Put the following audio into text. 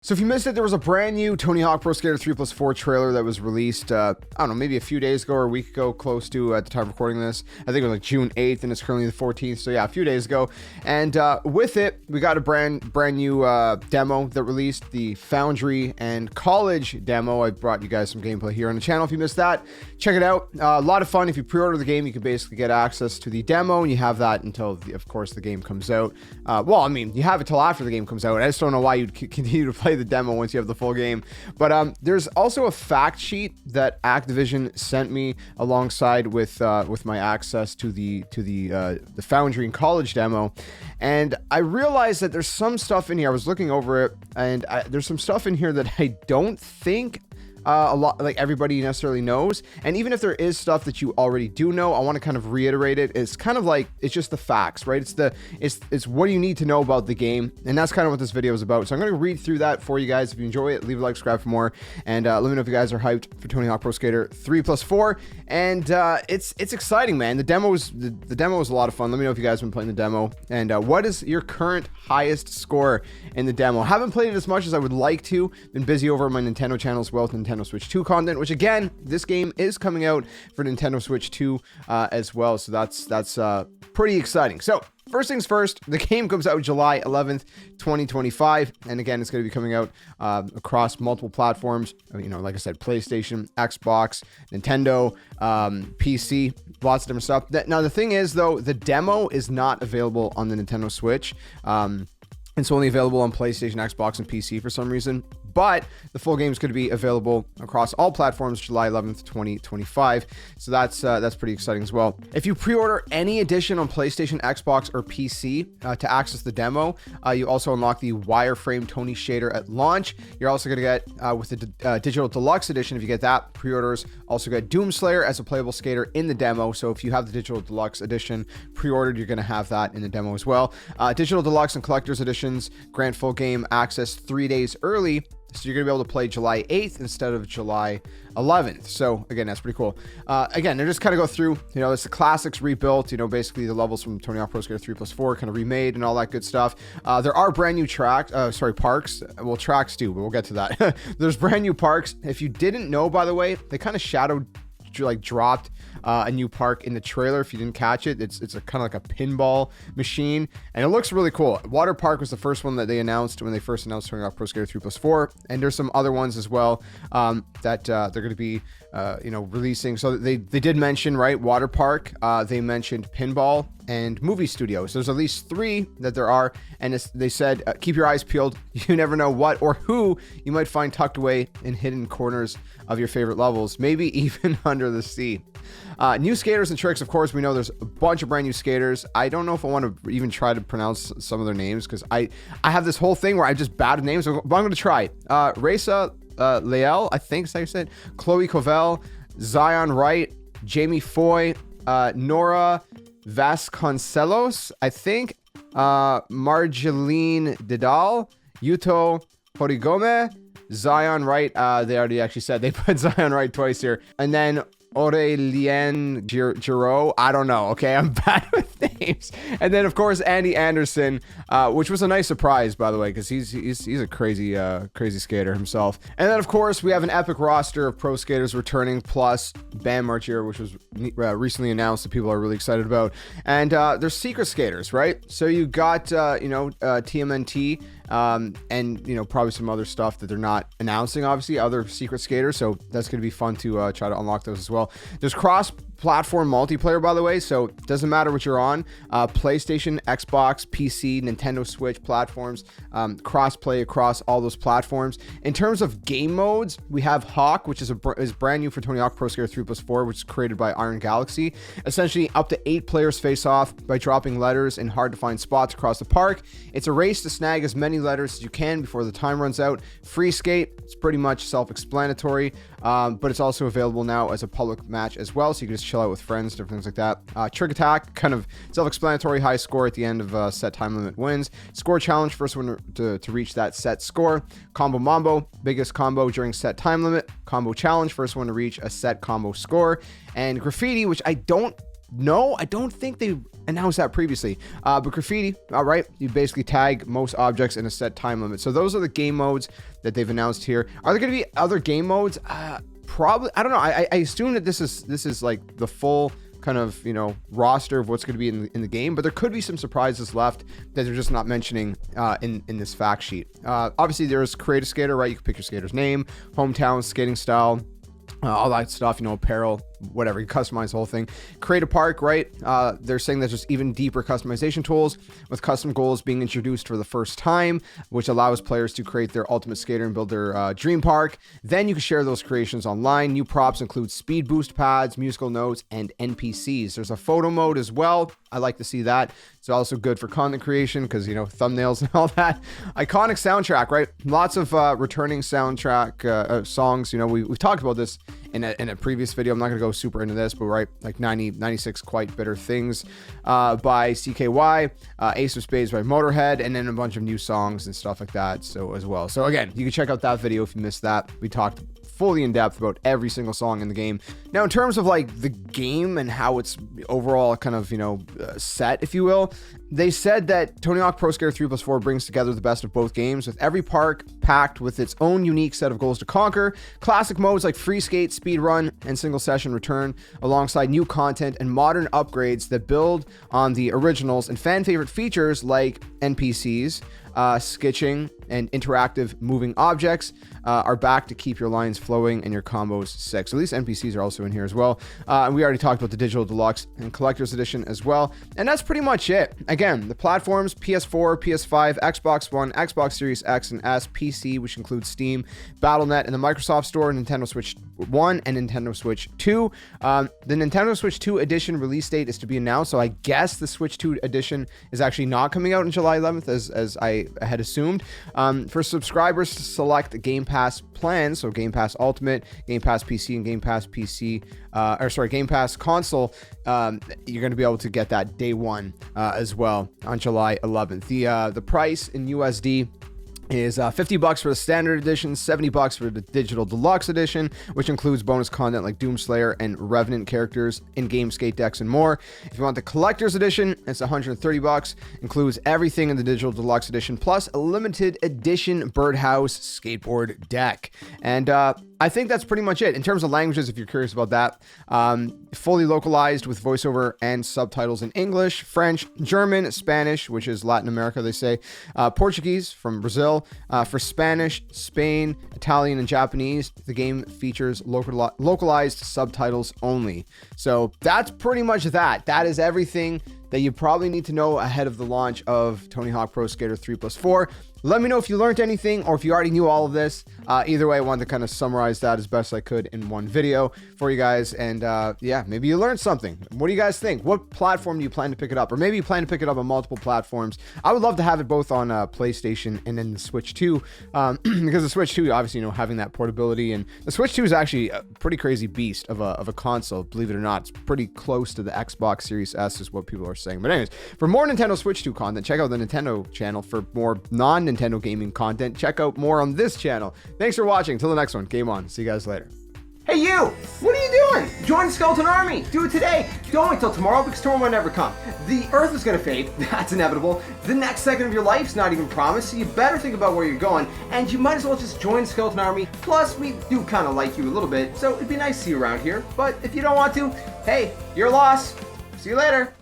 So if you missed it, there was a brand new Tony Hawk Pro Skater 3+4 trailer that was released, I don't know, maybe a few days ago or a week ago, close to at the time of recording this. I think it was like June 8th and it's currently the 14th. So yeah, a few days ago. And with it, we got a brand new demo that released, the Foundry and College demo. I brought you guys some gameplay here on the channel. If you missed that, check it out. A lot of fun. If you pre-order the game, you can basically get access to the demo, and you have that until, of course, the game comes out. Well, I mean, you have it till after the game comes out. I just don't know why you'd continue to play the demo once you have the full game. But there's also a fact sheet that Activision sent me alongside with my access to the Foundry and College demo, and I realized that there's some stuff in here. I was looking over it, and there's some stuff in here that I don't think a lot like everybody necessarily knows. And even if there is stuff that you already do know, I want to kind of reiterate it. It's kind of like, it's just the facts, right? It's what you need to know about the game, and that's kind of what this video is about. So I'm going to read through that for you guys. If you enjoy it, leave a like, subscribe for more, and let me know if you guys are hyped for Tony Hawk Pro Skater 3+4. And it's exciting, man. The demo was a lot of fun. Let me know if you guys have been playing the demo, and what is your current highest score in the demo. Haven't played it as much as I would like to. Been busy over on my Nintendo channel as well with Nintendo Switch 2 content, which again, this game is coming out for Nintendo Switch 2 as well. So that's pretty exciting. So first things first, the game comes out July 11th, 2025. And again, it's going to be coming out across multiple platforms. You know, like I said, PlayStation, Xbox, Nintendo, PC, lots of different stuff. Now, the thing is, though, the demo is not available on the Nintendo Switch. It's only available on PlayStation, Xbox, and PC for some reason. But the full game is going to be available across all platforms July 11th, 2025. So that's pretty exciting as well. If you pre-order any edition on PlayStation, Xbox, or PC to access the demo, you also unlock the wireframe Tony shader at launch. You're also going to get, with the Digital Deluxe Edition, if you get that, pre-orders also get Doomslayer as a playable skater in the demo. So if you have the Digital Deluxe Edition pre-ordered, you're going to have that in the demo as well. Digital Deluxe and Collector's Editions grant full game access 3 days early. So you're going to be able to play July 8th instead of July 11th. So again, that's pretty cool. Again, they just kind of go through, you know, it's the classics rebuilt, you know, basically the levels from Tony Hawk Pro Skater 3+4 kind of remade and all that good stuff. There are brand new parks. Well, tracks too, but we'll get to that. There's brand new parks. If you didn't know, by the way, they kind of dropped a new park in the trailer. If you didn't catch it, it's a kind of like a pinball machine, and it looks really cool. Water Park was the first one that they announced when they first announced Tony Hawk Pro Skater 3+4, and there's some other ones as well that they're going to be releasing. So they did mention, right, Water Park, they mentioned pinball and movie studios. There's at least 3 that there are, and they said keep your eyes peeled. You never know what or who you might find tucked away in hidden corners of your favorite levels, maybe even under the sea. New skaters and tricks, of course. We know there's a bunch of brand new skaters. I don't know if I want to even try to pronounce some of their names, because I have this whole thing where I'm just bad at names, but I'm going to try. Reza Leal, I think is how you say it. Chloe Covell, Zion Wright, Jamie Foy, Nora Vasconcelos, I think, Marjeline Didal, Yuto Horigome, Zion Wright. They already actually said they put Zion Wright twice here. And then Aurelien Giraud. I don't know. Okay, I'm bad with names. And then, of course, Andy Anderson, which was a nice surprise, by the way, because he's a crazy skater himself. And then, of course, we have an epic roster of pro skaters returning, plus Bam Margera, which was recently announced that people are really excited about. And there's secret skaters, right? So you got TMNT. And probably some other stuff that they're not announcing, obviously, other secret skaters. So that's going to be fun to try to unlock those as well. There's cross-platform multiplayer, by the way, so it doesn't matter what you're on. PlayStation, Xbox, PC, Nintendo Switch platforms, cross-play across all those platforms. In terms of game modes, we have Hawk, which is brand new for Tony Hawk Pro Skater 3+4, which is created by Iron Galaxy. Essentially, up to 8 players face off by dropping letters in hard-to-find spots across the park. It's a race to snag as many letters as you can before the time runs out. Free skate, it's pretty much self-explanatory, but it's also available now as a public match as well, so you can just chill out with friends, different things like that. Trick attack, kind of self-explanatory, high score at the end of set time limit wins. Score challenge, first one to reach that set score. Combo Mambo, biggest combo during set time limit. Combo challenge, first one to reach a set combo score. And graffiti, which I don't no, I don't think they announced that previously. But graffiti, all right, you basically tag most objects in a set time limit. So those are the game modes that they've announced here. Are there going to be other game modes? Probably. I don't know. I assume that this is like the full kind of, you know, roster of what's going to be in the game, but there could be some surprises left that they're just not mentioning in this fact sheet. Obviously, there's create a skater, right? You can pick your skater's name, hometown, skating style, all that stuff, you know, apparel, whatever. You customize the whole thing. Create a park, right? They're saying that there's even deeper customization tools with custom goals being introduced for the first time, which allows players to create their ultimate skater and build their dream park. Then you can share those creations online. New props include speed boost pads, musical notes, and NPCs. There's a photo mode as well. I like to see that. It's also good for content creation because, you know, thumbnails and all that. Iconic soundtrack, right? Lots of returning soundtrack songs. You know, we've talked about this in a previous video. I'm not going to go super into this, but right, like 96 Quite Bitter Things by CKY, Ace of Spades by Motorhead, and then a bunch of new songs and stuff like that. So as well. So again, you can check out that video if you missed that. We talked fully in depth about every single song in the game. Now, in terms of like the game and how it's overall kind of, you know, set, if you will, they said that Tony Hawk Pro Skater 3+4 brings together the best of both games, with every park packed with its own unique set of goals to conquer. Classic modes like free skate, speed run, and single session return, alongside new content and modern upgrades that build on the originals, and fan favorite features like NPCs, sketching, and interactive moving objects are back to keep your lines flowing and your combos sick. So these NPCs are also in here as well. And we already talked about the Digital Deluxe and Collector's Edition as well. And that's pretty much it. Again, the platforms: PS4, PS5, Xbox One, Xbox Series X and S, PC, which includes Steam, Battle.net, and the Microsoft Store, Nintendo Switch 1 and Nintendo Switch 2. The Nintendo Switch 2 edition release date is to be announced, so I guess the Switch 2 edition is actually not coming out on July 11th as I had assumed. For subscribers to select Game Pass plans, so Game Pass Ultimate, Game Pass PC, and Game Pass PC, Game Pass Console, you're going to be able to get that day one as well on July 11th. The price in USD is $50 for the standard edition, $70 for the digital deluxe edition, which includes bonus content like Doomslayer and Revenant characters, in-game skate decks, and more. If you want the collector's edition, it's $130, includes everything in the digital deluxe edition, plus a limited edition birdhouse skateboard deck. And I think that's pretty much it. In terms of languages, if you're curious about that, fully localized with voiceover and subtitles in English, French, German, Spanish, which is Latin America, they say, Portuguese from Brazil. For Spanish, Spain, Italian, and Japanese, the game features localized subtitles only. So that's pretty much that. That is everything that you probably need to know ahead of the launch of Tony Hawk Pro Skater 3+4. Let me know if you learned anything or if you already knew all of this. Either way, I wanted to kind of summarize that as best I could in one video for you guys. And yeah, maybe you learned something. What do you guys think? What platform do you plan to pick it up? Or maybe you plan to pick it up on multiple platforms. I would love to have it both on PlayStation and then the Switch 2. Because the Switch 2, obviously, you know, having that portability. And the Switch 2 is actually a pretty crazy beast of a console, believe it or not. It's pretty close to the Xbox Series S is what people are saying. But anyways, for more Nintendo Switch 2 content, check out the Nintendo channel. For more non-Nintendo gaming content, check out more on this channel. Thanks for watching. Till the next one, game on. See you guys later. Hey you! What are you doing? Join the Skeleton Army! Do it today! Don't wait till tomorrow because tomorrow might never come. The Earth is gonna fade, that's inevitable. The next second of your life's not even promised, so you better think about where you're going, and you might as well just join the Skeleton Army. Plus, we do kind of like you a little bit, so it'd be nice to see you around here. But if you don't want to, hey, your loss. See you later.